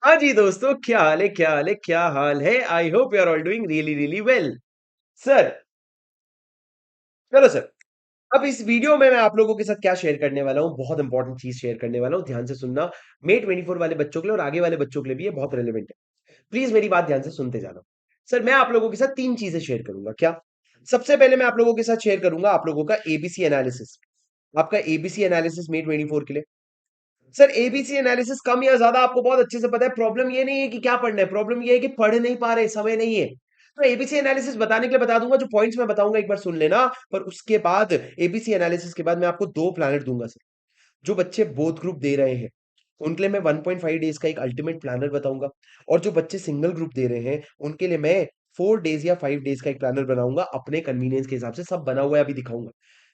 हाँ जी दोस्तों, क्या हाल है, क्या हाल है, क्या हाल है? I hope you are all doing really really well. Sir, चलो सर, अब इस वीडियो में मैं आप लोगों के साथ क्या शेयर करने वाला हूँ, बहुत इंपॉर्टेंट चीज़ शेयर करने वाला हूँ, ध्यान से सुनना। मे 24 वाले बच्चों के लिए और आगे वाले बच्चों के लिए भी ये बहुत रिलेवेंट है। प्लीज़ मेरी बात ध्यान से सुनते जाना। सर, मैं आप लोगों के साथ 3 चीज़ें शेयर करूँगा, क्या? सबसे पहले मैं आप लोगों के साथ शेयर करूँगा आप लोगों का एबीसी एनालिसिस। आपका एबीसी एनालिसिस मे 24 के लिए। सर, एबीसी एनालिसिस कम या ज्यादा आपको बहुत अच्छे से पता है। प्रॉब्लम ये नहीं है कि क्या पढ़ना है, प्रॉब्लम ये है कि पढ़ नहीं पा रहे, समय नहीं है। तो एबीसी एनालिसिस बताने के लिए बता दूंगा, जो पॉइंट्स मैं बताऊंगा एक बार सुन लेना। पर उसके बाद एबीसी एनालिसिस के बाद मैं आपको 2 प्लैनेट दूंगा सर। जो बच्चे बोथ ग्रुप दे रहे हैं उनके लिए मैं 1.5 डेज का एक अल्टीमेट प्लानर बताऊंगा। और जो बच्चे सिंगल ग्रुप दे रहे हैं उनके लिए मैं 4 डेज या 5 डेज का एक प्लानर बनाऊंगा, अपने कन्वीनियंस के हिसाब से। सब बना हुआ है, अभी दिखाऊंगा।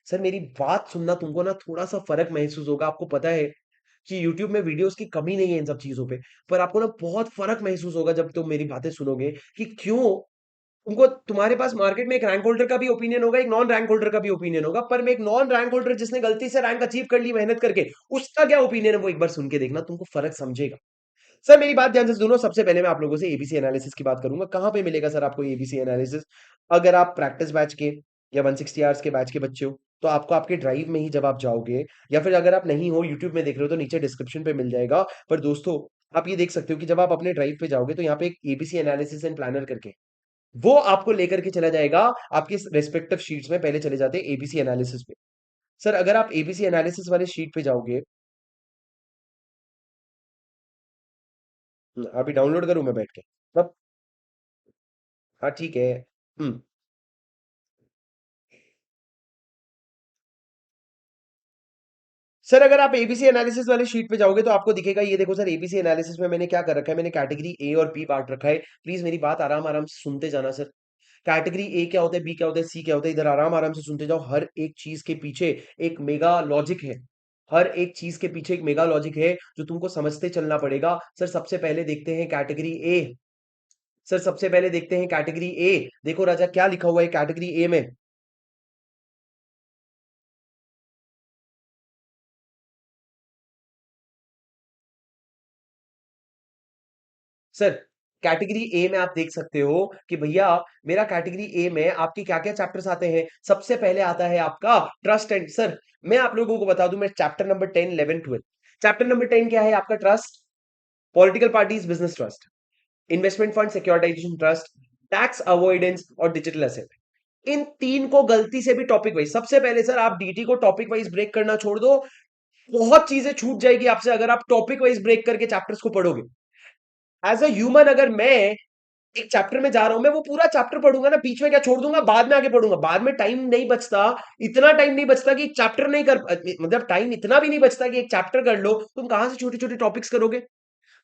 सर, मेरी बात सुनना, तुमको ना थोड़ा सा फर्क महसूस होगा। आपको पता है कि यूट्यूब में वीडियोस की कमी नहीं है इन सब चीजों पे, पर आपको ना बहुत फर्क महसूस होगा जब तुम मेरी बातें सुनोगे कि क्यों। तुमको, तुम्हारे पास मार्केट में एक रैंक होल्डर का भी ओपिनियन होगा, एक नॉन रैंक होल्डर का भी ओपिनियन होगा, पर मैं एक नॉन रैंक होल्डर जिसने गलती से रैंक अचीव कर ली मेहनत करके, उसका क्या ओपिनियन है वो एक बार सुन के देखना, तुमको फर्क समझेगा। सर, मेरी बात ध्यान से सुनो। सबसे पहले मैं आप लोगों से एबीसी एनालिसिस की बात करूंगा। कहां पे मिलेगा सर आपको एबीसी एनालिसिस? अगर आप प्रैक्टिस बैच के या 160 आवर्स के बैच के बच्चे हो तो आपको आपके ड्राइव में ही जब आप जाओगे, या फिर अगर आप नहीं हो यूट्यूब में देख रहे हो तो नीचे डिस्क्रिप्शन पे मिल जाएगा। पर दोस्तों, आप ये देख सकते हो कि जब आप अपने ड्राइव पे जाओगे तो यहाँ पे एक एबीसी एनालिसिस एंड प्लानर करके वो आपको लेकर के चला जाएगा। आपके रेस्पेक्टिव शीट्स में पहले चले जाते हैं एबीसी एनालिसिस पे। सर, अगर आप एबीसी एनालिसिस वाले शीट पे जाओगे, अभी डाउनलोड करूं मैं बैठ के तब। हाँ, ठीक है। हम्म। सर, अगर आप एबीसी एनालिसिस वाले शीट पे जाओगे तो आपको दिखेगा, ये देखो सर, एबीसी एनालिसिस में मैंने क्या कर रखा है, मैंने कैटेगरी ए और बी बांट रखा है। प्लीज मेरी बात आराम आराम से सुनते जाना सर। कैटेगरी ए क्या होता है, बी क्या होता है, सी क्या होता है, इधर आराम आराम से सुनते जाओ। हर एक चीज के पीछे एक मेगा लॉजिक है। हर एक चीज के पीछे एक मेगा लॉजिक है जो तुमको समझते चलना पड़ेगा। सर, सबसे पहले देखते हैं कैटेगरी ए। सर, सबसे पहले देखते हैं कैटेगरी ए। देखो राजा, क्या लिखा हुआ है कैटेगरी ए में? सर, कैटेगरी ए में आप देख सकते हो कि भैया, मेरा कैटेगरी ए में आपके क्या क्या चैप्टर्स आते हैं। सबसे पहले आता है आपका ट्रस्ट एंड। सर, मैं आप लोगों को बता दूं, मैं चैप्टर नंबर 10 11 12। चैप्टर नंबर 10 क्या है आपका? Trust, political parties, business trust, investment fund, securitization trust, tax avoidance और डिजिटल एसेट। इन तीन को गलती से भी टॉपिक वाइज, सबसे पहले सर आप डीटी को टॉपिक वाइज ब्रेक करना छोड़ दो। बहुत चीजें छूट जाएगी आपसे अगर आप टॉपिक वाइज ब्रेक करके चैप्टर्स को पढ़ोगे। एज अ ह्यूमन, अगर मैं एक चैप्टर में जा रहा हूं, मैं वो पूरा चैप्टर पढ़ूंगा ना, बीच में क्या छोड़ दूंगा, बाद में आगे पढ़ूंगा। बाद में टाइम नहीं बचता, इतना टाइम नहीं बचता कि एक चैप्टर नहीं कर, मतलब टाइम इतना भी नहीं बचता कि एक चैप्टर कर लो। तुम कहां से छोटे छोटे टॉपिक्स करोगे?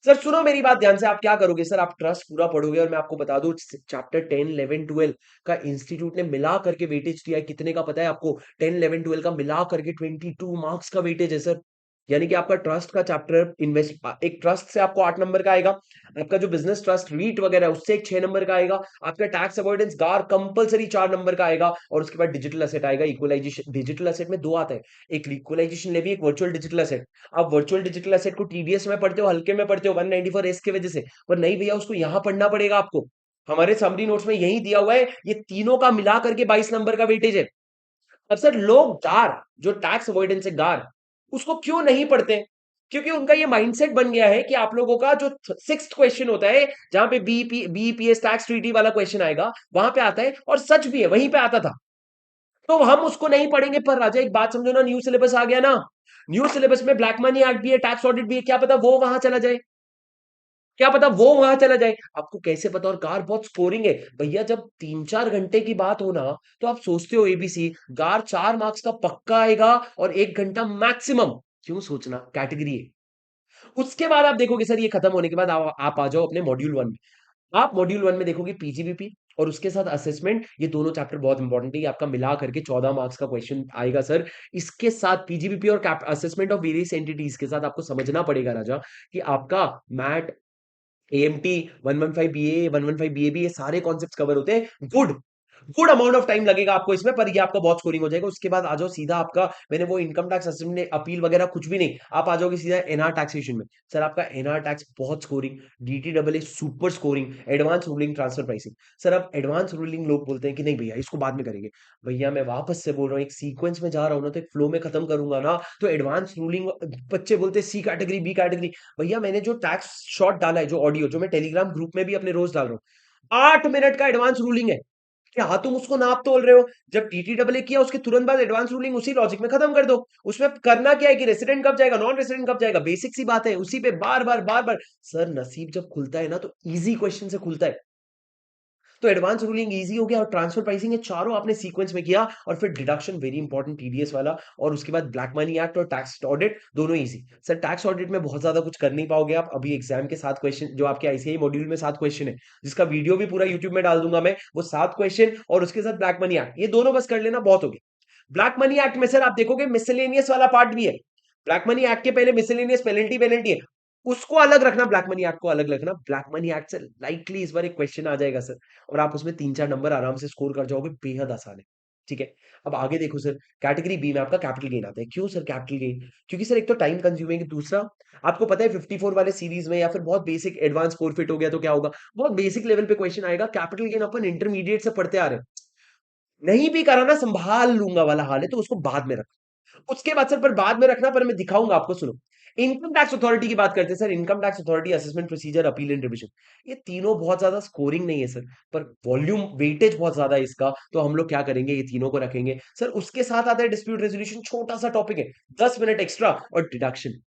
सर, सुनो मेरी बात ध्यान से। आप क्या करोगे सर, आप ट्रस्ट पूरा पढ़ोगे, और मैं आपको बता दूं, चैप्टर 10 11 12 का इंस्टीट्यूट ने मिला करके वेटेज दिया है। कितने का पता है आपको? 10 11 12 का मिला करके 22 मार्क्स का वेटेज है सर। यानी कि आपका ट्रस्ट का चैप्टर, इन्वेस्ट, एक ट्रस्ट से आपको 8 नंबर का आएगा। आपका जो बिजनेस ट्रस्ट, रीट वगैरह, उससे एक 6 नंबर का आएगा। आपका टैक्स अवॉइडेंस, गार, कंपलसरी 4 नंबर का आएगा। और उसके बाद डिजिटल एसेट आएगा, इक्वलाइजेशन। डिजिटल एसेट में दो आता है, एक इक्वलाइजेशन लेवी, एक वर्चुअल डिजिटल एसेट। आप वर्चुअल डिजिटल एसेट को टीडीएस में पढ़ते हो, हल्के में पढ़ते हो 194 एस की वजह से, पर नहीं भैया, उसको यहां पढ़ना पड़ेगा आपको। हमारे समरी नोट्स में यही दिया हुआ है, ये तीनों का मिला करके 22 नंबर का वेटेज है। अब सर, लोग गार, जो टैक्स अवॉइडेंस है गार, उसको क्यों नहीं पढ़ते? क्योंकि उनका ये माइंडसेट बन गया है कि आप लोगों का जो सिक्स्थ क्वेश्चन होता है, जहां पे बीपीएस टैक्स ट्रीटी वाला क्वेश्चन आएगा, वहां पे आता है, और सच भी है, वहीं पे आता था। तो हम उसको नहीं पढ़ेंगे। पर राजा, एक बात समझो ना, न्यू सिलेबस आ गया ना। न्यू सिलेबस में ब्लैक मनी एक्ट भी है, टैक्स ऑडिट भी है। क्या पता वो वहां चला जाए, क्या पता वो वहां चला जाए, आपको कैसे पता? और कार बहुत स्कोरिंग है भैया। जब 3 4 घंटे की बात हो ना, तो आप सोचते हो एबीसी गार 4 मार्क्स का पक्का आएगा, और 1 घंटा मैक्सिमम। क्यों सोचना, कैटेगरी है। उसके बाद आप देखोगे सर, ये खत्म होने के बाद आप आ जाओ अपने मॉड्यूल 1 में। आप मॉड्यूल 1 में देखोगे पीजीबीपी, और उसके साथ असेसमेंट। ये दोनों चैप्टर बहुत इंपॉर्टेंट है, ये आपका मिला करके 14 मार्क्स का क्वेश्चन आएगा सर। इसके साथ पीजीबीपी और असेसमेंट ऑफ वेरियस एंटिटीज के साथ आपको समझना पड़ेगा राजा, कि आपका मैट, एएमटी, 115 बीए, 115 बीएबी, ये सारे कॉन्सेप्ट्स कवर होते हैं। Good. Good amount of time लगेगा आपको इसमें, पर ये आपका बहुत स्कोरिंग हो जाएगा। उसके बाद आ जाओ सीधा आपका, मैंने वो इनकम टैक्स असेसमेंट अपील वगैरह कुछ भी नहीं, आप आ जाओगे सीधा एनआर टैक्सेशन में। सर आपका एनआर टैक्स बहुत scoring, DTW super scoring, advance ruling transfer pricing. Sir अब एडवांस रूलिंग लोग बोलते हैं कि नहीं भैया इसको बाद में करेंगे। भैया मैं वापस से बोल रहा हूँ, एक सीक्वेंस में जा रहा हूँ ना, तो एक फ्लो में खत्म करूंगा ना, तो एडवांस रूलिंग, बच्चे बोलते हैं सी कैटेगरी बी कैटेगरी। भैया मैंने जो टैक्स शॉट डाला है, जो ऑडियो जो मैं टेलीग्राम ग्रुप में भी अपने रोज डाल रहा हूँ, 8 मिनट का एडवांस रूलिंग है। क्या हाँ तुम उसको नाप तोल रहे हो? जब टीटीडब्ल्यू किया उसके तुरंत बाद एडवांस रूलिंग उसी लॉजिक में खत्म कर दो। उसमें करना क्या है कि रेसिडेंट कब जाएगा, नॉन रेसिडेंट कब जाएगा, बेसिक सी बात है, उसी पे बार बार बार बार। सर नसीब जब खुलता है ना, तो इजी क्वेश्चन से खुलता है। तो एडवांस रूलिंग इजी हो गया, और ट्रांसफर प्राइसिंग है, चारों आपने सीक्वेंस में किया, और फिर डिडक्शन वेरी इंपॉर्टेंट टीडीएस वाला, और उसके बाद ब्लैक मनी एक्ट और टैक्स ऑडिट दोनों इजी। सर टैक्स ऑडिट में बहुत ज्यादा कुछ कर नहीं पाओगे आप, अभी एग्जाम के 7 क्वेश्चन जो आपके आईसीआई मॉड्यूल में 7 क्वेश्चन है, जिसका वीडियो भी पूरा यूट्यूब में डाल दूंगा मैं, वो 7 क्वेश्चन और उसके साथ ब्लैक मनी एक्ट, ये दोनों बस कर लेना बहुत हो गया। ब्लैक मनी एक्ट में सर आप देखोगे मिसलेनियस वाला पार्ट भी है। ब्लैक मनी एक्ट के पहले मिसलेनियस पेनल्टी पेनल्टी है, उसको अलग रखना, ब्लैक मनी एक्ट को अलग रखना। ब्लैक मनी एक्ट से लाइटली इस बार एक क्वेश्चन आ जाएगा सर, और आप उसमें 3-4 नंबर आराम से स्कोर कर जाओगे, बेहद आसान है। ठीक है, अब आगे देखो सर, कैटेगरी बी में आपका कैपिटल गेन आता है। क्यों सर कैपिटल गेन? क्योंकि सर एक तो टाइम कंज्यूमिंग है, दूसरा आपको पता है 54 वाले सीरीज में या फिर बहुत बेसिक एडवांस स्कोर फिट हो गया तो क्या होगा, बहुत बेसिक लेवल पे क्वेश्चन आएगा, कैपिटल गेन अपन इंटरमीडिएट से पढ़ते आ रहे हैं, नहीं भी करा ना संभाल लूंगा वाला हाल है, तो उसको बाद में रख। उसके बाद सर, पर बाद में रखना, पर मैं दिखाऊंगा आपको, सुनो। इनकम टैक्स अथॉरिटी की बात करते हैं sir, income tax authority, assessment procedure, appeal and revision. ये तीनों बहुत ज्यादा स्कोरिंग नहीं है सर, पर वॉल्यूम वेटेज बहुत ज्यादा है इसका, तो हम लोग क्या करेंगे, ये तीनों को रखेंगे सर। उसके साथ आता है डिस्प्यूट रेजोल्यूशन, छोटा सा टॉपिक है, 10 मिनट एक्स्ट्रा, और डिडक्शन।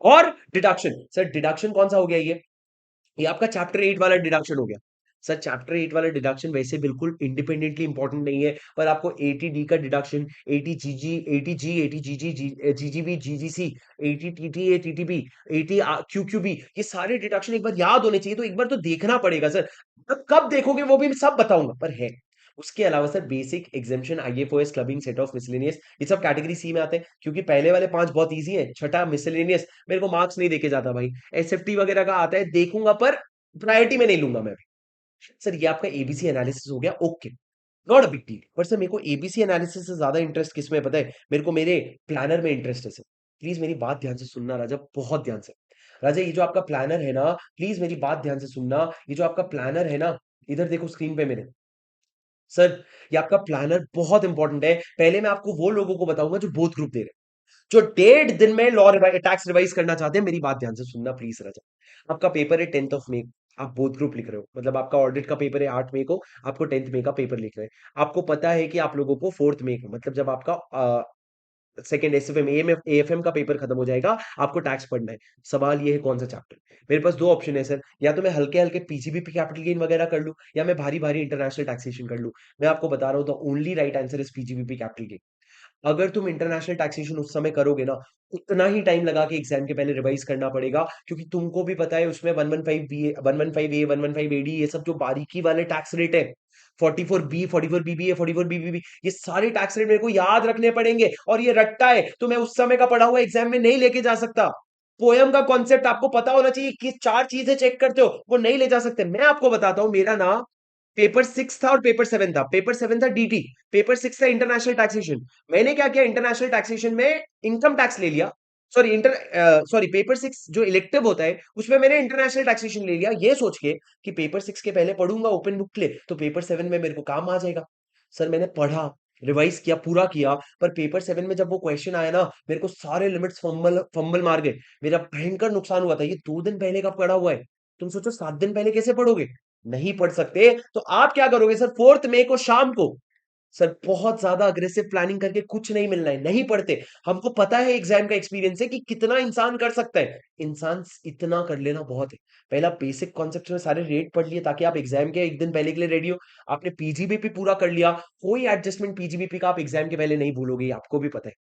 और डिडक्शन सर, डिडक्शन कौन सा हो गया ये आपका चैप्टर 8 वाला डिडक्शन हो गया। सर चैप्टर 8 वाला डिडक्शन वैसे बिल्कुल इंडिपेंडेंटली इंपॉर्टेंट नहीं है, पर आपको 80 डी का डिडक्शन, 80 जीजी, 80 जी, 80 जीजी, जीजीबी, जीजीसी, 80 टीटी, 80 टीटीबी, 80 क्यूक्यूबी, ये सारे डिडक्शन एक बार याद होने चाहिए, तो एक बार तो देखना पड़ेगा सर। अब कब देखोगे वो भी मैं सब बताऊंगा, पर है। उसके अलावा sir basic exemption, IFOS, clubbing, set of miscellaneous, ये सब कैटेगरी सी में आते हैं, क्योंकि पहले वाले 5 बहुत इजी है, छठा मिसलेनियस मेरे को मार्क्स नहीं देके जाता भाई। एसएफटी वगैरह का आता है, देखूंगा, पर प्रायोरिटी में नहीं लूंगा मैं अभी। सर ये आपका एबीसी एनालिसिस हो गया, okay, not a big deal. पर सर मेरे को एबीसी एनालिसिस से ज्यादा इंटरेस्ट किसमें है पता है? मेरे को मेरे प्लानर में इंटरेस्ट है सर। प्लीज मेरी बात ध्यान से सुनना राजा, बहुत ध्यान से। राजा ये जो आपका प्लानर है ना, प्लीज मेरी बात ध्यान से सुनना, ये जो आपका प्लानर है ना, इधर देखो स्क्रीन पे मेरे। सर ये आपका प्लानर बहुत इंपॉर्टेंट है। पहले मैं आपको वो लोगों को बताऊंगा जो बोथ ग्रुप दे रहे हैं, जो 1.5 दिन में लॉ टैक्स रिवाइज करना चाहते हैं। मेरी बात ध्यान से सुनना प्लीज राजा। आपका पेपर है 10 मई, आप बोथ ग्रुप लिख रहे हो, मतलब आपका ऑडिट का पेपर है 8 मई को, आपको 10 मई का पेपर लिख रहे हैं। आपको पता है कि आप लोगों को 4 मई को, मतलब जब आपका सेकंड एसएफएम एएमएफ एएफएम का पेपर खत्म हो जाएगा, आपको टैक्स पढ़ना है। सवाल ये है कौन सा चैप्टर? मेरे पास दो ऑप्शन है सर, या तो मैं हल्के हल्के पीजीबीपी कैपिटल गेन वगैरह कर लूं, या मैं भारी भारी इंटरनेशनल टैक्सेशन कर लूं। मैं आपको बता रहा हूं, the only right answer is PGBP capital gain. अगर तुम इंटरनेशनल टैक्सेशन उस समय करोगे ना, उतना ही टाइम लगा के एग्जाम के पहले रिवाइज करना पड़ेगा, क्योंकि तुमको भी पता है उसमें 115 बी, 115 ए, 115 एडी, ये सब जो बारीकी वाले टैक्स रेट है, 44 बी, 44 बीबी, 44 बीबी, ये सारे टैक्स रेट मेरे को याद रखने पड़ेंगे, और ये रट्टा है, तो मैं उस समय का पढ़ा हुआ एग्जाम में नहीं लेके जा सकता। पोयम का कॉन्सेप्ट आपको पता होना चाहिए, कि 4 चीजें चेक करते हो, वो नहीं ले जा सकते। मैं आपको बताता हूं, मेरा ना पेपर 6 था और पेपर 7 था। पेपर 7 था डीटी, पेपर 6 था इंटरनेशनल टैक्सेशन। मैंने क्या किया, इंटरनेशनल टैक्सेशन में इनकम टैक्स ले लिया। सॉरी पेपर 6 जो इलेक्टिव होता है उसमें मैंने इंटरनेशनल टैक्सेशन ले लिया, ये सोच के कि पेपर 6 के पहले पढ़ूंगा ओपन बुक ले, तो पेपर 7 में मेरे को काम आ जाएगा। सर मैंने पढ़ा, रिवाइज किया, पूरा किया, पर पेपर 7 में जब वो क्वेश्चन आया ना, मेरे को सारे लिमिट्स फंबल फंबल मार गए। मेरा भयंकर नुकसान हुआ था। ये 2 दिन पहले का पढ़ा हुआ है, तुम सोचो 7 दिन पहले कैसे पढ़ोगे? नहीं पढ़ सकते, तो आप क्या करोगे सर, 4 मई को शाम को, सर बहुत ज्यादा अग्रेसिव प्लानिंग करके कुछ नहीं मिलना है, नहीं पढ़ते। हमको पता है, एग्जाम का एक्सपीरियंस है कि कितना इंसान कर सकता है। इंसान इतना कर लेना बहुत है। पहला बेसिक कॉन्सेप्ट में सारे रेट पढ़ लिए, ताकि आप एग्जाम के एक दिन पहले के लिए रेडी हो। आपने पीजीबीपी पूरा कर लिया, कोई एडजस्टमेंट पीजीबीपी का आप एग्जाम के पहले नहीं भूलोगे, ये आपको भी पता है।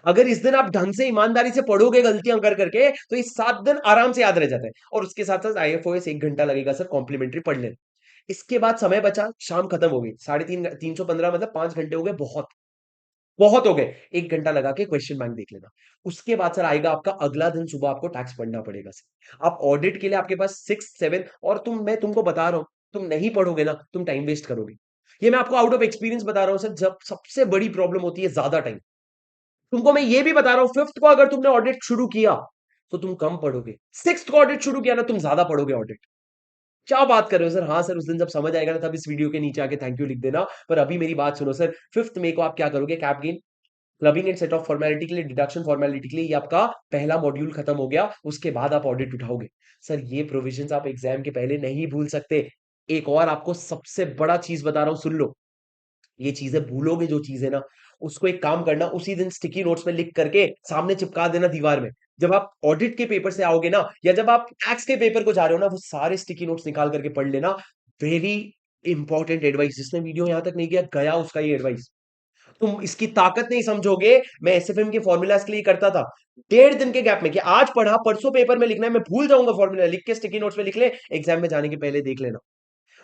अगर इस दिन आप ढंग से ईमानदारी से पढ़ोगे गलतियां कर करके, तो ये 7 दिन आराम से याद रह जाता है। और उसके साथ साथ आईएफओएस 1 घंटा लगेगा सर, कॉम्प्लीमेंट्री पढ़ लेना। इसके बाद समय बचा, शाम खत्म हो गई, 3:30, 315, मतलब 5 घंटे हो गए, बहुत बहुत हो गए। 1 घंटा लगा के क्वेश्चन बैंक देख लेना। उसके बाद सर आएगा आपका अगला दिन, सुबह आपको टैक्स पढ़ना पड़ेगा सर। आप ऑडिट के लिए आपके पास 6, 7, और मैं तुमको बता रहा हूं, तुम नहीं पढ़ोगे ना, तुम टाइम वेस्ट करोगे। ये मैं आपको आउट ऑफ एक्सपीरियंस बता रहा हूं सर, जब सबसे बड़ी प्रॉब्लम होती है ज्यादा टाइम। तुमको मैं ये भी बता रहा हूं, फिफ्थ को अगर तुमने ऑडिट शुरू किया तो तुम कम पढ़ोगे, सिक्स्थ को ऑडिट शुरू किया ना तुम ज्यादा पढ़ोगे ऑडिट। क्या बात कर रहे हो सर? हाँ सर, उस दिन जब समझ आएगा ना तब इस वीडियो के नीचे आके थैंक यू लिख देना। पर अभी मेरी बात सुनो सर, फिफ्थ में को आप क्या करोगे? Cap gain, clubbing and set of formality के लिए, डिडक्शन फॉर्मेलिटी के लिए, ये आपका पहला मॉड्यूल खत्म हो गया, उसके बाद आप ऑडिट उठाओगे। सर ये प्रोविजंस आप एग्जाम के पहले नहीं भूल सकते। एक और आपको सबसे बड़ा चीज बता रहा हूं, सुन लो। ये चीजें भूलोगे जो चीजें ना, उसको एक काम करना, उसी दिन स्टिकी नोट्स में लिख करके सामने चिपका देना दीवार में। जब आप ऑडिट के पेपर से आओगे ना, या जब आप टैक्स के पेपर को जा रहे हो ना, वो सारे स्टिकी नोट्स निकाल करके पढ़ लेना। वेरी इंपॉर्टेंट एडवाइस, जिसने वीडियो यहां तक नहीं किया गया उसका ये एडवाइस। तुम इसकी ताकत नहीं समझोगे। मैं एसएफएम के फॉर्मूलाज के लिए करता था, 1.5 दिन के गैप में, कि आज पढ़ा परसों पेपर में लिखना है, मैं भूल जाऊंगा फॉर्मूला, लिख के स्टिकी नोट्स में लिख ले, एग्जाम में जाने के पहले देख लेना।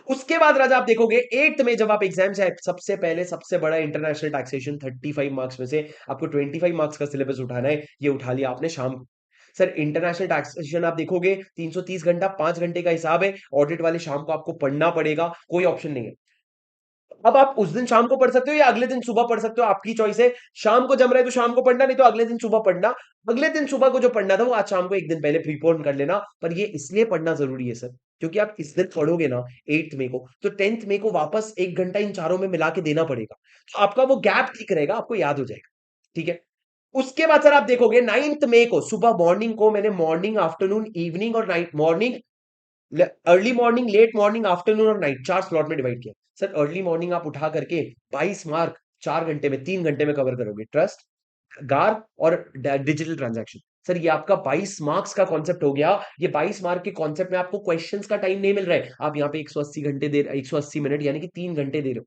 उसके बाद राजा आप देखोगे 8th में जब आप एग्जाम से आए, सबसे पहले सबसे बड़ा इंटरनेशनल टैक्सेशन, 35 मार्क्स में से आपको 25 मार्क्स का सिलेबस उठाना है, ये उठा लिया आपने शाम को। सर इंटरनेशनल टैक्सेशन आप देखोगे 330 घंटा, 5 घंटे का हिसाब है। ऑडिट वाले शाम को आपको पढ़ना पड़ेगा, कोई ऑप्शन नहीं है। अब आप उस दिन शाम को पढ़ सकते हो या अगले दिन सुबह पढ़ सकते हो, आपकी चॉइस है। शाम को जम रहा है तो शाम को पढ़ना, नहीं तो अगले दिन सुबह पढ़ना। अगले दिन सुबह को जो पढ़ना था वो आज शाम को एक दिन पहले प्रीपोन कर लेना। पर ये इसलिए पढ़ना जरूरी है सर, क्योंकि आप इस दिन पढ़ोगे ना 8th मई को, तो 10th मई को वापस 1 घंटा इन चारों में मिला के देना पड़ेगा। तो आपका वो गैप ठीक रहेगा, आपको याद हो जाएगा। ठीक है। उसके बाद सर आप देखोगे 9th मई को सुबह मॉर्निंग को मैंने मॉर्निंग, आफ्टरनून, इवनिंग और night, morning, early morning, late morning, afternoon और नाइट, 4 स्लॉट में डिवाइड किया। सर अर्ली मॉर्निंग आप उठा करके 22 मार्क 4 घंटे में, 3 घंटे में कवर करोगे। ट्रस्ट, गार और डिजिटल ट्रांजैक्शन। सर ये आपका 22 मार्क्स का कॉन्सेप्ट हो गया। ये 22 मार्क के कॉन्सेप्ट में आपको क्वेश्चंस का टाइम नहीं मिल रहा है, आप यहाँ पे 180 घंटे दे, 180 मिनट यानी कि 3 घंटे दे रहे हो।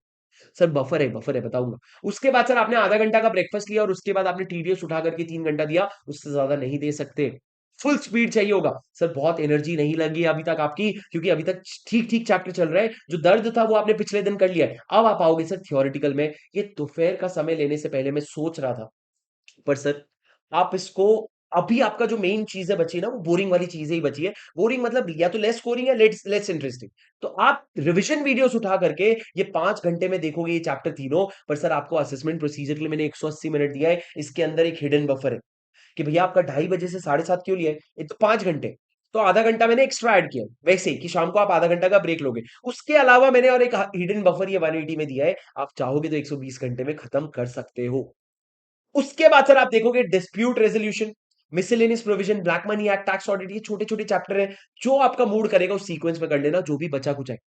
सर बफर है, बफर है, बताऊंगा। उसके बाद सर आपने आधा घंटा का ब्रेकफास्ट लिया और उसके बाद आपने टीडीएस उठा करके 3 घंटा दिया, उससे ज्यादा नहीं दे सकते। फुल स्पीड चाहिए होगा। सर बहुत एनर्जी नहीं लगी अभी तक आपकी, क्योंकि अभी तक ठीक ठीक चैप्टर चल रहा है। जो दर्द था वो आपने पिछले दिन कर लिया है, अब आप आओगे सर थियोरिटिकल में। ये दोपहर का समय लेने से पहले मैं सोच रहा था, पर सर आप इसको, अभी आपका जो मेन चीज है बची ना, वो बोरिंग वाली चीजें ही बची है। बोरिंग मतलब या तो लेस स्कोरिंग या लेस लेस इंटरेस्टिंग। तो आप रिवीजन वीडियोस उठा करके ये 5 घंटे में देखोगे ये चैप्टर तीनों। पर सर आपको असेसमेंट प्रोसीजर के लिए मैंने 180 मिनट दिया है, इसके अंदर एक हिडन बफर है कि भैया आपका 2:30 बजे से 7:30 क्यों लिया है, ये तो 5 घंटे। तो आधा घंटा मैंने एक्स्ट्रा ऐड किया है, वैसे ही कि शाम को आप आधा घंटा का ब्रेक लोगे। उसके अलावा मैंने और एक हिडन बफर ये 180 में दिया है, आप चाहोगे तो 120 घंटे में खत्म कर सकते हो। उसके बाद सर आप देखोगे dispute resolution, miscellaneous provision, black money act, tax audit, ये छोटे छोटे चैप्टर है। जो आपका मूड करेगा उस सीक्वेंस में कर लेना, जो भी बचा कुछ है।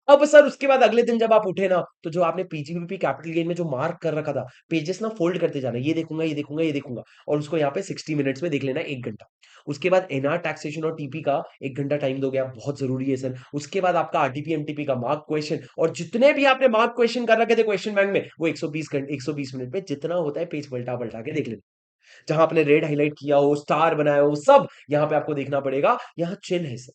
अब सर उसके बाद अगले दिन जब आप उठे ना, तो जो आपने पीजीबीपी कैपिटल गेन में जो मार्क कर रखा था, पेजेस ना फोल्ड करते जाना, ये देखूंगा, ये देखूंगा, ये देखूंगा, और उसको यहाँ पे 60 मिनट्स में देख लेना, 1 घंटा। उसके बाद एनआर टैक्सेशन और टीपी का 1 घंटा टाइम दोगे आप, बहुत जरूरी है सर। उसके बाद आपका आरटीपी एमटीपी का मार्क क्वेश्चन, और जितने भी आपने मार्क क्वेश्चन कर रखे थे क्वेश्चन बैंक में, वो 120 घंटे, 120 मिनट में जितना होता है पेज पलटा पलटा के देख लेना। जहां आपने रेड हाईलाइट किया हो, स्टार बनाया हो, सब यहाँ पे आपको देखना पड़ेगा। यहाँ चिल है सर।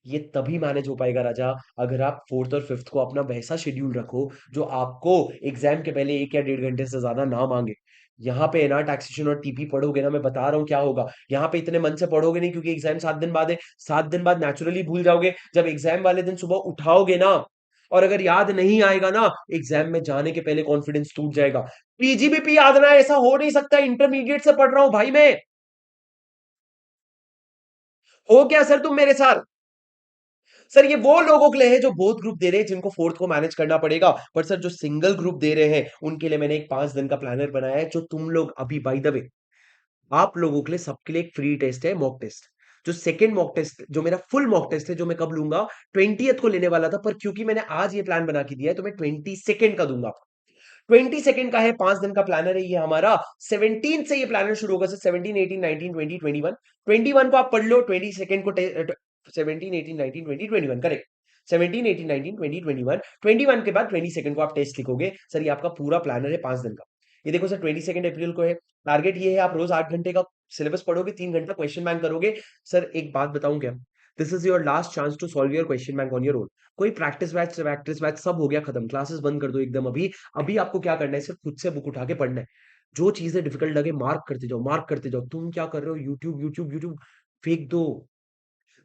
ये तभी मैनेज हो पाएगा राजा, अगर आप फोर्थ और फिफ्थ को अपना वैसा शेड्यूल रखो जो आपको एग्जाम के पहले 1 या 1.5 घंटे से ज्यादा ना मांगे। यहाँ पे एनआर टैक्सेशन और टीपी पढ़ोगे ना, मैं बता रहा हूँ क्या होगा। यहाँ पे इतने मन से पढ़ोगे नहीं, क्योंकि एग्जाम 7 दिन बाद है। 7 दिन बाद नेचुरली भूल जाओगे। जब एग्जाम वाले दिन सुबह उठाओगे ना, और अगर याद नहीं आएगा ना, एग्जाम में जाने के पहले कॉन्फिडेंस टूट जाएगा। पीजीबीपी याद ना आए, ऐसा हो नहीं सकता, इंटरमीडिएट से पढ़ रहा हूं भाई मैं। हो क्या सर तुम मेरे साथ? सर ये वो लोगों के लिए है जो बोथ ग्रुप दे रहे हैं, जिनको फोर्थ को मैनेज करना पड़ेगा। पर सर जो सिंगल ग्रुप दे रहे हैं, उनके लिए मैंने एक 5 दिन का प्लानर बनाया है, जो तुम लोग अभी, बाय द वे, आप लोगों के लिए सबके लिए एक फ्री टेस्ट है, मॉक टेस्ट। जो सेकंड मॉक टेस्ट, जो मेरा फुल मॉक टेस्ट है, जो मैं कब लूंगा, 20th को लेने वाला था, पर क्योंकि मैंने आज ये प्लान बना के दिया है, तो मैं 22nd का दूंगा। 22nd का है, 5 दिन का प्लानर है ये हमारा। 17 से ये प्लानर शुरू होगा सर, 17, 18, 19, 20, 21। 21 को आप पढ़ लो, 22nd को 17, 18, 19, 20, 21, करेक्ट। 17, 18, 19, 20, 21, 21 के बाद 22nd को आप टेस्ट लिखोगे। सर ये आपका पूरा प्लानर है 5 दिन का। ये देखो सर, 22 अप्रैल को है। टारगेट ये है, आप रोज 8 घंटे का सिलेबस पढ़ोगे, 3 घंटा क्वेश्चन बैंक करोगे। सर एक बात बताऊं क्या, this is your last chance to solve your question bank on your own. कोई प्रैक्टिस बैच सब हो गया खत्म, क्लासेस बंद कर दो एकदम अभी। अभी आपको क्या करना है, सिर्फ खुद से बुक उठा के पढ़ना है। जो चीजें डिफिकल्ट लगे मार्क करते जाओ, मार्क करते जाओ। तुम क्या कर रहे हो, यूट्यूब यूट्यूब यूट्यूब फेंक दो।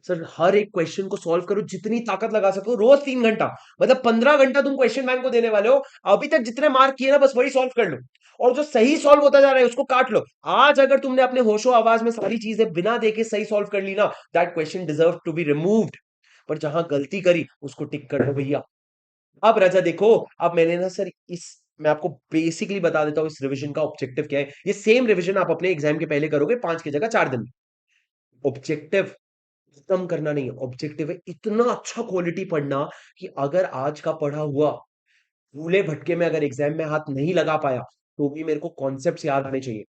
सर हर एक क्वेश्चन को सॉल्व करो, जितनी ताकत लगा सको, रोज 3 घंटा, मतलब 15 घंटा तुम क्वेश्चन बैंक को देने वाले हो। अभी तक जितने मार्क किए ना, बस वही सॉल्व कर लो, और जो सही सॉल्व होता जा रहा है उसको काट लो। आज अगर तुमने अपने होशो आवाज में सारी चीजें बिना देखे सही सॉल्व कर ली ना, that question deserve to be removed. पर जहां गलती करी उसको टिक कर दो भैया। अब राजा देखो, अब मैंने ना सर इस मैं आपको बेसिकली बता देता हूँ इस रिवीजन का ऑब्जेक्टिव क्या है। ये सेम रिवीजन आप अपने एग्जाम के पहले करोगे, 5 की जगह 4 दिन में। ऑब्जेक्टिव खत्म करना नहीं है, ऑब्जेक्टिव है इतना अच्छा क्वालिटी पढ़ना कि अगर आज का पढ़ा हुआ भूले भटके में अगर एग्जाम में हाथ नहीं लगा पाया, तो भी मेरे को कॉन्सेप्ट्स याद आने चाहिए।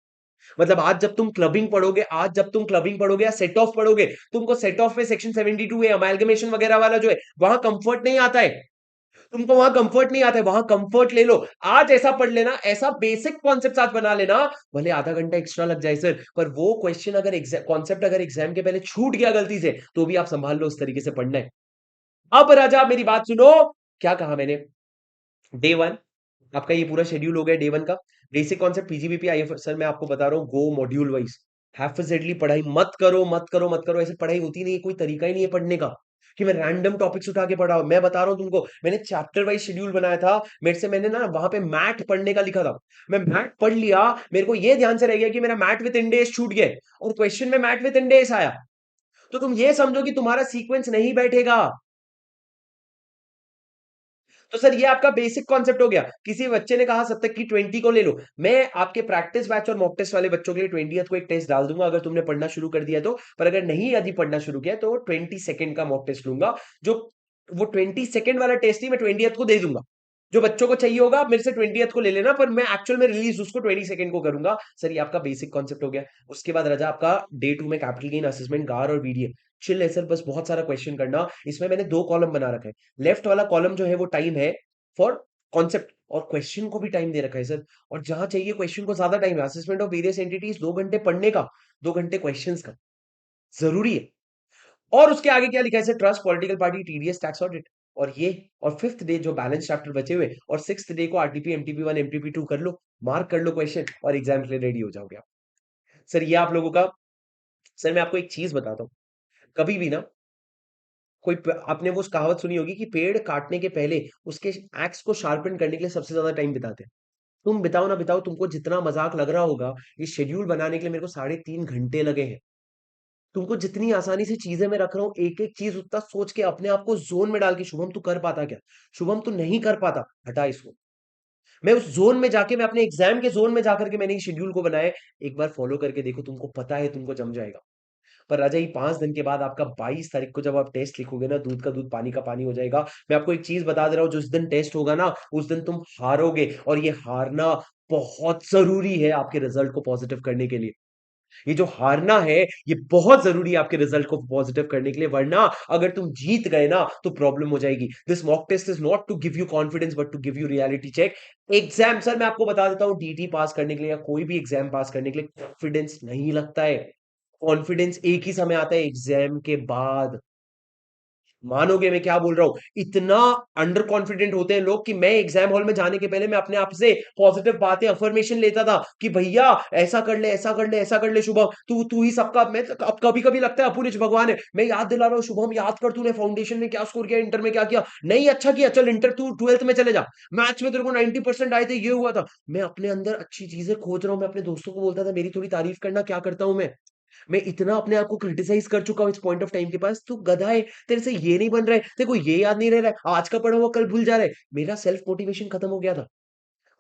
मतलब आज जब तुम क्लबिंग पढ़ोगे या सेट ऑफ पढ़ोगे, तुमको सेट ऑफ में सेक्शन 72 है, अमालगमेशन वगैरह वाला जो है, वहां कंफर्ट नहीं आता है। तुमको वहां कंफर्ट नहीं आता है, वहां कंफर्ट ले लो। आज ऐसा पढ़ लेना, ऐसा बेसिक कॉन्सेप्ट आज बना लेना, भले आधा घंटा एक्स्ट्रा लग जाए सर, पर वो क्वेश्चन अगर कॉन्सेप्ट अगर एग्जाम के पहले छूट गया गलती से, तो भी आप संभाल लो, उस तरीके से पढ़ना है। अब राजा मेरी बात सुनो, क्या कहा मैंने? डे वन आपका ये पूरा शेड्यूल हो गया, डे वन का basic concept PGBP if. Sir मैं आपको बता रहा हूँ, गो मॉड्यूल वाइज, हैफिजेडली पढ़ाई मत करो, मत करो, मत करो। ऐसे पढ़ाई होती नहीं है, कोई तरीका ही नहीं है पढ़ने का कि मैं रैंडम टॉपिक्स उठा के पढ़ा हूं। मैं बता रहा हूं तुमको, मैंने चैप्टर वाइज शेड्यूल बनाया था। मेरे से मैंने ना वहां पे मैथ पढ़ने का लिखा था, मैं मैथ पढ़ लिया, मेरे को ये ध्यान से रह गया कि मेरा मैथ विद इंडेस छूट गया, और क्वेश्चन में मैथ विद इंडेस आया। तो तुम ये समझो कि तुम्हारा सीक्वेंस नहीं बैठेगा। तो सर ये आपका बेसिक कॉन्सेप्ट हो गया। किसी बच्चे ने कहा सत्तक की 20 को ले लो, मैं आपके प्रैक्टिस बैच और मॉक टेस्ट वाले बच्चों के लिए 20th को एक टेस्ट डाल दूंगा अगर तुमने पढ़ना शुरू कर दिया तो। पर अगर नहीं यदि पढ़ना शुरू किया तो 22nd का मॉक टेस्ट लूंगा, जो वो 22nd वाला टेस्ट ही मैं 20th को दे दूंगा। जो बच्चों को चाहिए होगा आप मेरे से 20th को ले लेना, पर मैं एक्चुअल में रिलीज उसको 22nd को करूंगा। सर ये आपका बेसिक कॉन्सेप्ट हो गया। उसके बाद राजा आपका डे 2 में कैपिटल गेन असेसमेंट, गार और बीडीए। चिल है सर, बस बहुत सारा क्वेश्चन करना। इसमें मैंने 2 कॉलम बना रखा है। लेफ्ट वाला कॉलम जो है वो टाइम है फॉर कॉन्सेप्ट, और क्वेश्चन को भी टाइम दे रखा है सर। और जहां चाहिए क्वेश्चन को ज्यादा टाइम है, असेसमेंट ऑफ वेरियस एंटिटीज 2 घंटे पढ़ने का, 2 घंटे क्वेश्चंस का, जरूरी है। और उसके आगे क्या लिखा है sir? Trust, political party, TDS, tax audit. और ये, और फिफ्थ डे जो बैलेंस चैप्टर बचे हुए, और सिक्स्थ डे को आरटीपी एमटीपी 1 एमटीपी 2 कर लो, मार्क कर लो क्वेश्चन, और एग्जाम के लिए रेडी हो जाओगे आप। सर ये आप लोगों का। सर मैं आपको एक चीज बताता हूँ, कभी भी ना आपने वो कहावत सुनी होगी कि पेड़ काटने के पहले उसके एक्स को शार्पन करने के लिए सबसे ज्यादा टाइम बिताते हैं। तुम बिताओ ना बिताओ, तुमको जितना मजाक लग रहा होगा, ये शेड्यूल बनाने के लिए मेरे को 3.5 घंटे लगे हैं। तुमको जितनी आसानी से चीजें मैं रख रहा हूँ, एक एक चीज उतना सोच के अपने आप को जोन में डाल के, शुभम तू कर पाता क्या? शुभम तू नहीं कर पाता, हटा इसको। मैं उस जोन में जाके, मैं अपने एग्जाम के जोन में जाकर के मैंने इस शेड्यूल को बनाया है। एक बार फॉलो करके देखो, तुमको पता है, तुमको जम जाएगा। पर राजा ये 5 दिन के बाद आपका 22 तारीख को जब आप टेस्ट लिखोगे ना, दूध का दूध पानी का पानी हो जाएगा। मैं आपको एक चीज बता दे रहा हूँ, जिस दिन टेस्ट होगा ना, उस दिन तुम हारोगे, और ये हारना बहुत जरूरी है आपके रिजल्ट को पॉजिटिव करने के लिए। ये जो हारना है, ये बहुत जरूरी है आपके रिजल्ट को पॉजिटिव करने के लिए, वरना अगर तुम जीत गए ना तो प्रॉब्लम हो जाएगी। This mock test is not to give you confidence, but to give you reality check. Exam sir मैं आपको बता देता हूं, डीटी पास करने के लिए या कोई भी एग्जाम पास करने के लिए कॉन्फिडेंस नहीं लगता है। कॉन्फिडेंस एक ही समय आता है, एग्जाम के बाद। मानोगे मैं क्या बोल रहा हूं? इतना अंडर कॉन्फिडेंट होते हैं लोग कि मैं एग्जाम हॉल में जाने के पहले मैं अपने आप से पॉजिटिव बातें, अफर्मेशन लेता था कि भैया ऐसा कर ले, ऐसा कर ले, ऐसा कर ले, शुभम तू तू ही सबका। मैं अब कभी कभी लगता है अपुनिच भगवान है, मैं याद दिला रहा हूँ, शुभम याद कर, तूने फाउंडेशन में क्या स्कोर किया, इंटर में क्या किया? नहीं अच्छा किया, चल इंटर तू 12th में चले जा, मैथ्स में तेरे को 90% आए थे, ये हुआ था। मैं अपने अंदर अच्छी चीजें खोज रहा हूँ, मैं अपने दोस्तों को बोलता था मेरी थोड़ी तारीफ करना, क्या करता हूं मैं इतना अपने आप को क्रिटिसाइज कर चुका हूं इस पॉइंट ऑफ टाइम के पास। तू गधा है, तेरे से ये नहीं बन रहा है, तेरे को ये याद नहीं रह रहा है, आज का पढ़ा हुआ कल भूल जा रहा है। मेरा सेल्फ मोटिवेशन खत्म हो गया था।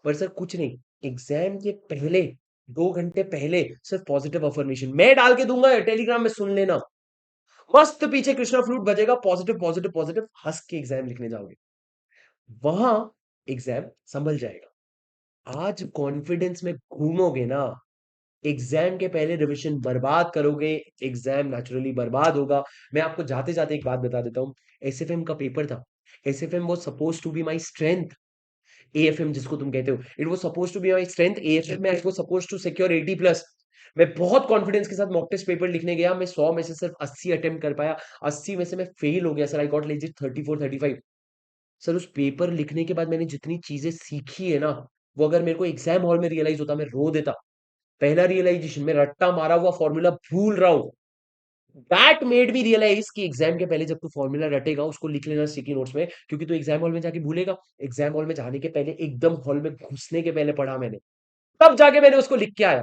पर सर कुछ नहीं, एग्जाम के पहले 2 घंटे पहले सिर्फ पॉजिटिव अफर्मेशन मैं डाल के दूंगा, टेलीग्राम में सुन लेना। मस्त पीछे कृष्णा फ्लूट बजेगा, पॉजिटिव पॉजिटिव पॉजिटिव, हंस के एग्जाम लिखने जाओगे, वहां एग्जाम संभल जाएगा। आज कॉन्फिडेंस में घूमोगे ना, एग्जाम के पहले रिवीजन बर्बाद करोगे, एग्जाम नेचुरली बर्बाद होगा। मैं आपको जाते जाते एक बात बता देता हूँ, एसएफएम का पेपर था, SFM was suppose to be my strength, AFM जिसको तुम कहते हो, it was suppose to be my strength, AFM में I was suppose to secure 80+। मैं बहुत कॉन्फिडेंस के साथ मॉक टेस्ट पेपर लिखने गया, मैं 100 में से सिर्फ 80 अटेम्प्ट कर पाया, 80 में से मैं फेल हो गया sir, I got legit 34-35। Sir उस पेपर लिखने के बाद मैंने जितनी चीजें सीखी है ना, वो अगर मेरे को एग्जाम हॉल में रियलाइज होता, मैं रो देता। पहला रियलाइजेशन, मैं रट्टा मारा हुआ फॉर्मूला भूल रहा हूं, दैट मेड मी रियलाइज कि एग्जाम के पहले जब तू फॉर्मूला रटेगा उसको लिख लेना स्टिकी नोट्स में, क्योंकि तू एग्जाम हॉल में जाके भूलेगा। एग्जाम हॉल में जाने के पहले, एकदम हॉल में घुसने के पहले पढ़ा मैंने, तब जाके मैंने उसको लिख के आया।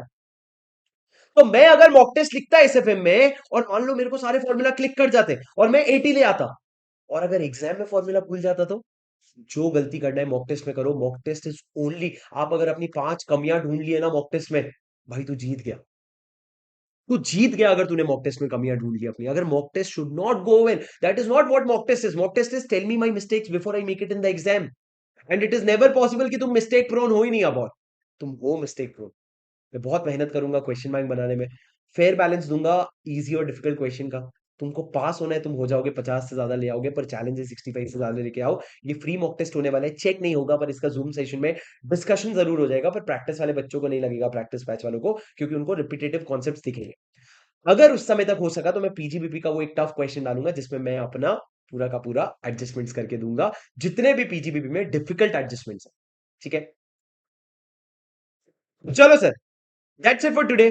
तो मैं अगर मॉक टेस्ट लिखता एसएफएम में और मान लो मेरे को सारे फॉर्मूला क्लिक कर जाते और मैं 80 ले आता, और अगर एग्जाम में फॉर्मूला भूल जाता तो? जो गलती करना है मॉक टेस्ट में करो। मॉक टेस्ट इज ओनली, आप अगर अपनी 5 कमियां ढूंढ लिए ना मॉक टेस्ट में, भाई तू जीत गया। तू जीत गया अगर तूने मॉक टेस्ट में कमियां ढूंढ ली अपनी। अगर mock test should not go well, that is not what mock test is. Mock test is tell me my mistakes before I make it in the exam, and it is never possible कि तुम mistake prone हो ही नहीं अब, और तुम हो mistake prone. मैं बहुत मेहनत करूंगा क्वेश्चन बैंक बनाने में, फेयर बैलेंस दूंगा इजी और डिफिकल्ट क्वेश्चन का। तुमको पास होना है, तुम हो जाओगे, 50 से ज्यादा ले आओगे, पर चैलेंज है 65 से ज्यादा लेके आओ। ये फ्री मॉक टेस्ट होने वाला है, चेक नहीं होगा, पर इसका जूम सेशन में डिस्कशन जरूर हो जाएगा, पर प्रैक्टिस वाले बच्चों को नहीं लगेगा, प्रैक्टिस बैच वालों को, क्योंकि उनको रिपीटेटिव कॉन्सेप्ट दिखेंगे। अगर उस समय तक हो सका तो मैं पीजीबीपी का वो एक टफ क्वेश्चन डालूंगा जिसमें मैं अपना पूरा का पूरा एडजस्टमेंट्स करके दूंगा, जितने भी पीजीबीपी में डिफिकल्ट एडजस्टमेंट्स है। ठीक है, चलो sir, that's it for today.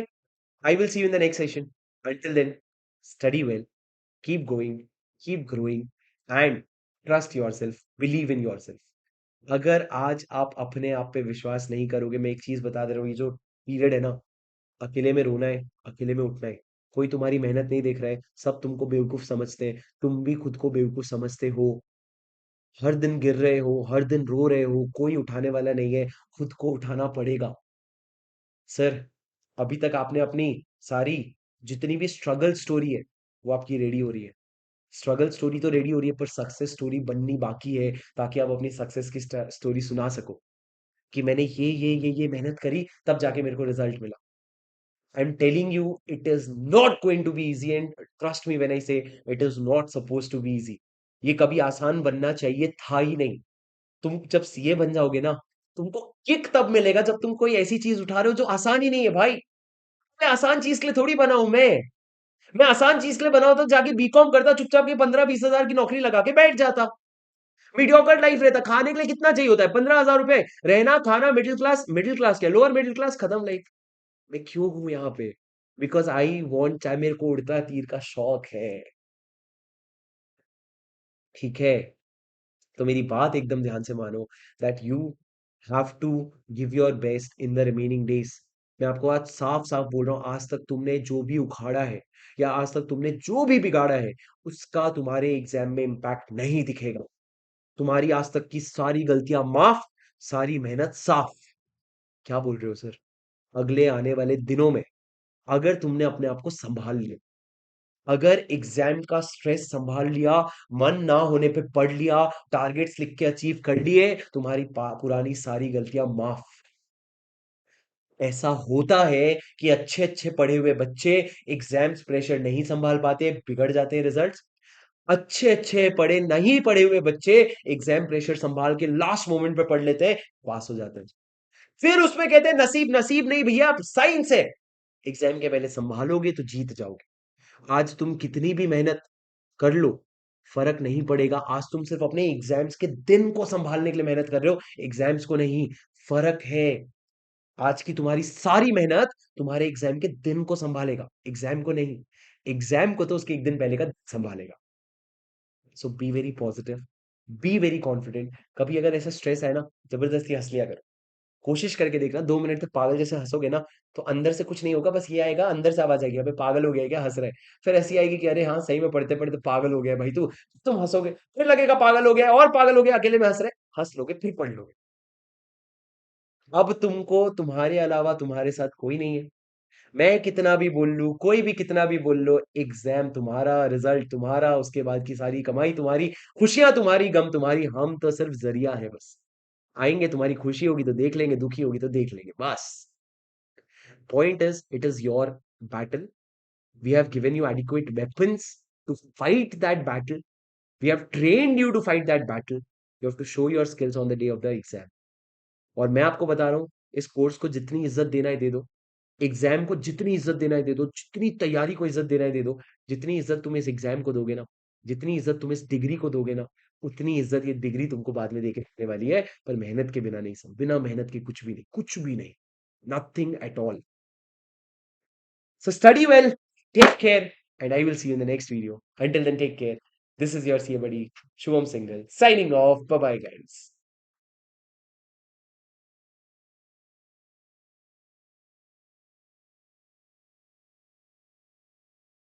I will see you in the next session. Until then, study well, keep going, keep growing, and trust yourself. Believe in yourself. अगर आज आप अपने आप पे विश्वास नहीं करोगे, मैं एक चीज बता दे रहा हूँ, ये जो पीरियड है ना, अकेले में रोना है, अकेले में उठना है। कोई तुम्हारी मेहनत नहीं देख रहा है, सब तुमको बेवकूफ समझते हैं, तुम भी खुद को बेवकूफ समझते हो। हर दिन गिर रहे हो, हर दिन रो रहे हो, कोई उठाने वाला नहीं है, खुद को उठाना पड़ेगा। सर, अभी तक आपने अपनी सारी जितनी भी स्ट्रगल स्टोरी है वो आपकी रेडी हो रही है। स्ट्रगल स्टोरी तो रेडी हो रही है, पर सक्सेस स्टोरी बननी बाकी है, ताकि आप अपनी सक्सेस की स्टोरी सुना सको कि मैंने ये मेहनत करी, तब जाके मेरे को रिजल्ट मिला। I am telling you, it is not going to be easy, and trust me when I say it is not suppose to be easy. ये कभी आसान बनना चाहिए था ही नहीं। तुम जब सीए बन जाओगे ना, तुमको किक तब मिलेगा जब तुम कोई ऐसी चीज उठा रहे हो जो आसान ही नहीं है भाई। मैं आसान चीज के लिए थोड़ी बना हूं मैं आसान चीज के लिए बना होता तो जाके बीकॉम करता, चुपचाप के 15-20 हजार की नौकरी लगा के बैठ जाता। मीडियोकर लाइफ रहता, खाने के लिए कितना चाहिए होता है, 15,000 रुपए, रहना खाना, मिडिल क्लास क्या, लोअर मिडिल क्लास, खत्म लाइफ। मैं क्यों हूं यहाँ पे? बिकॉज आई वॉन्ट, चाहे मेरे को उड़ता तीर का शौक है। ठीक है, तो मेरी बात एकदम ध्यान से मानो, that you have to give your best in the remaining days. मैं आपको आज साफ साफ बोल रहा हूँ, आज तक तुमने जो भी उखाड़ा है, या आज तक तुमने जो भी बिगाड़ा है, उसका तुम्हारे एग्जाम में इम्पैक्ट नहीं दिखेगा। तुम्हारी आज तक की सारी गलतियां माफ, सारी मेहनत साफ। क्या बोल रहे हो सर? अगले आने वाले दिनों में अगर तुमने अपने आप को संभाल लिया, अगर एग्जाम का स्ट्रेस संभाल लिया, मन ना होने पे पढ़ लिया, टारगेट्स लिख के अचीव कर लिए, तुम्हारी पुरानी सारी गलतियां माफ। ऐसा होता है कि अच्छे अच्छे पढ़े हुए बच्चे एग्जाम्स प्रेशर नहीं संभाल पाते, बिगड़ जाते हैं रिजल्ट्स। अच्छे अच्छे पढ़े नहीं पढ़े हुए बच्चे एग्जाम प्रेशर संभाल के लास्ट मोमेंट पे पढ़ लेते हैं, पास हो जाते हैं। फिर उसमें कहते हैं नसीब, नसीब नहीं भैया, साइंस है। एग्जाम के पहले संभालोगे तो जीत जाओगे। आज तुम कितनी भी मेहनत कर लो, फर्क नहीं पड़ेगा। आज तुम सिर्फ अपने एग्जाम्स के दिन को संभालने के लिए मेहनत कर रहे हो, एग्जाम्स को नहीं। फर्क है, आज की तुम्हारी सारी मेहनत तुम्हारे एग्जाम के दिन को संभालेगा, एग्जाम को नहीं। एग्जाम को तो उसके एक दिन पहले का संभालेगा। So be very positive, be very confident. कभी अगर ऐसा स्ट्रेस है ना, जबरदस्ती हंस लिया करो। कोशिश करके देखना, 2 मिनट तक पागल जैसे हंसोगे ना, तो अंदर से कुछ नहीं होगा, बस ये आएगा, अंदर से आवाज आएगी, अबे पागल हो गया है क्या, हंस रहा है। फिर ऐसी आएगी कि अरे हाँ सही में पढ़ते पढ़ते पागल हो गया है भाई तू। तुम हंसोगे, फिर लगेगा पागल हो गया है, और पागल हो गया, अकेले में हंस रहे, हंस लोगे, फिर पढ़ लोगे। अब तुमको तुम्हारे अलावा तुम्हारे साथ कोई नहीं है। मैं कितना भी बोल लूं, कोई भी कितना भी बोल लो, एग्जाम तुम्हारा, रिजल्ट तुम्हारा, उसके बाद की सारी कमाई तुम्हारी, खुशियां तुम्हारी, गम तुम्हारी, हम तो सिर्फ जरिया है बस। आएंगे, तुम्हारी खुशी होगी तो देख लेंगे, दुखी होगी तो देख लेंगे बस। Point is, it is your battle. We have given you adequate weapons to fight that battle. We have trained you to fight that battle. You have to show your skills on the day of the exam. और मैं आपको बता रहा हूँ, इस course को जितनी इज्जत देना है दे दो, एग्जाम को जितनी इज्जत देना है दे दो, जितनी तैयारी को इज्जत देना है दे दो। जितनी इज्जत तुम इस एग्जाम को दोगे ना, जितनी इज्जत तुम इस डिग्री को दोगे ना, उतनी इज्जत ये डिग्री तुमको बाद में देने वाली है। पर मेहनत के बिना नहीं, सब बिना मेहनत के कुछ भी नहीं, कुछ भी नहीं, nothing at all. So study well, take care, and I will see you in the next video. Until then, take care. This is your CA buddy, Shubham Singhal, signing off. Bye bye, guys.